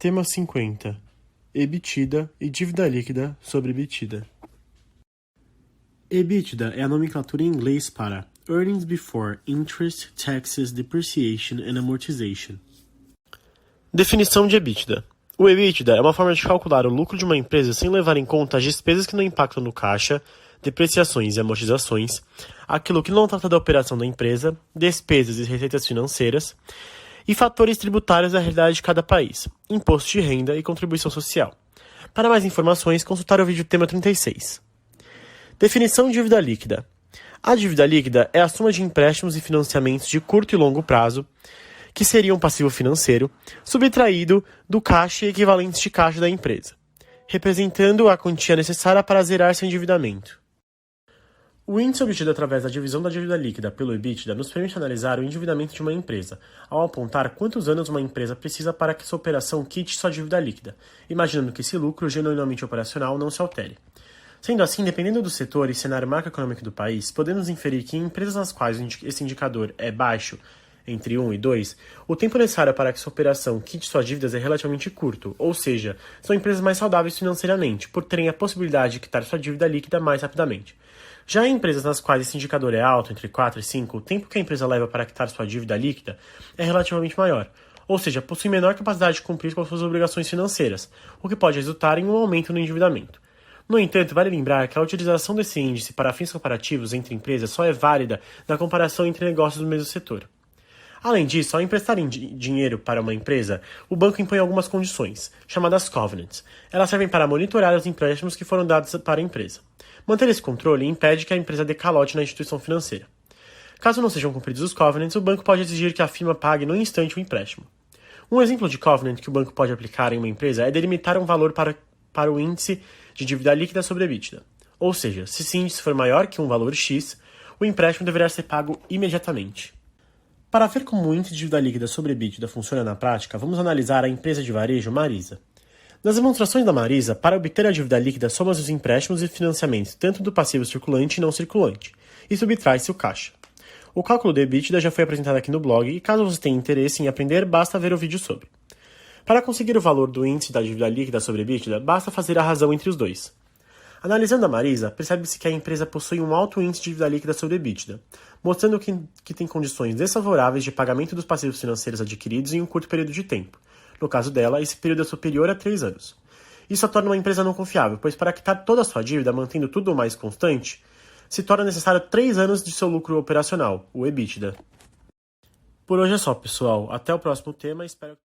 Tema 50. EBITDA e dívida líquida sobre EBITDA. EBITDA é a nomenclatura em inglês para Earnings Before Interest, Taxes, Depreciation and Amortization. Definição de EBITDA. O EBITDA é uma forma de calcular o lucro de uma empresa sem levar em conta as despesas que não impactam no caixa, depreciações e amortizações, aquilo que não trata da operação da empresa, despesas e receitas financeiras, e fatores tributários da realidade de cada país, imposto de renda e contribuição social. Para mais informações, consultar o vídeo tema 36. Definição de dívida líquida. A dívida líquida é a soma de empréstimos e financiamentos de curto e longo prazo, que seria um passivo financeiro, subtraído do caixa e equivalentes de caixa da empresa, representando a quantia necessária para zerar seu endividamento. O índice obtido através da divisão da dívida líquida pelo EBITDA nos permite analisar o endividamento de uma empresa, ao apontar quantos anos uma empresa precisa para que sua operação quite sua dívida líquida, imaginando que esse lucro genuinamente operacional não se altere. Sendo assim, dependendo do setor e cenário macroeconômico do país, podemos inferir que em empresas nas quais esse indicador é baixo, entre 1 e 2, o tempo necessário para que sua operação quite suas dívidas é relativamente curto, ou seja, são empresas mais saudáveis financeiramente, por terem a possibilidade de quitar sua dívida líquida mais rapidamente. Já em empresas nas quais esse indicador é alto, entre 4 e 5, o tempo que a empresa leva para quitar sua dívida líquida é relativamente maior, ou seja, possui menor capacidade de cumprir com suas obrigações financeiras, o que pode resultar em um aumento no endividamento. No entanto, vale lembrar que a utilização desse índice para fins comparativos entre empresas só é válida na comparação entre negócios do mesmo setor. Além disso, ao emprestar dinheiro para uma empresa, o banco impõe algumas condições, chamadas covenants. Elas servem para monitorar os empréstimos que foram dados para a empresa. Manter esse controle impede que a empresa dê calote na instituição financeira. Caso não sejam cumpridos os covenants, o banco pode exigir que a firma pague no instante o empréstimo. Um exemplo de covenant que o banco pode aplicar em uma empresa é delimitar um valor para o índice de dívida líquida sobre EBITDA. Ou seja, se esse índice for maior que um valor X, o empréstimo deverá ser pago imediatamente. Para ver como o índice de dívida líquida sobre EBITDA funciona na prática, vamos analisar a empresa de varejo Marisa. Nas demonstrações da Marisa, para obter a dívida líquida, soma-se os empréstimos e financiamentos tanto do passivo circulante e não circulante, e subtrai-se o caixa. O cálculo do EBITDA já foi apresentado aqui no blog, e caso você tenha interesse em aprender, basta ver o vídeo sobre. Para conseguir o valor do índice da dívida líquida sobre EBITDA, basta fazer a razão entre os dois. Analisando a Marisa, percebe-se que a empresa possui um alto índice de dívida líquida sobre EBITDA, mostrando que tem condições desfavoráveis de pagamento dos passivos financeiros adquiridos em um curto período de tempo. No caso dela, esse período é superior a 3 anos. Isso a torna uma empresa não confiável, pois para quitar toda a sua dívida, mantendo tudo o mais constante, se torna necessário 3 anos de seu lucro operacional, o EBITDA. Por hoje é só, pessoal. Até o próximo tema. Espero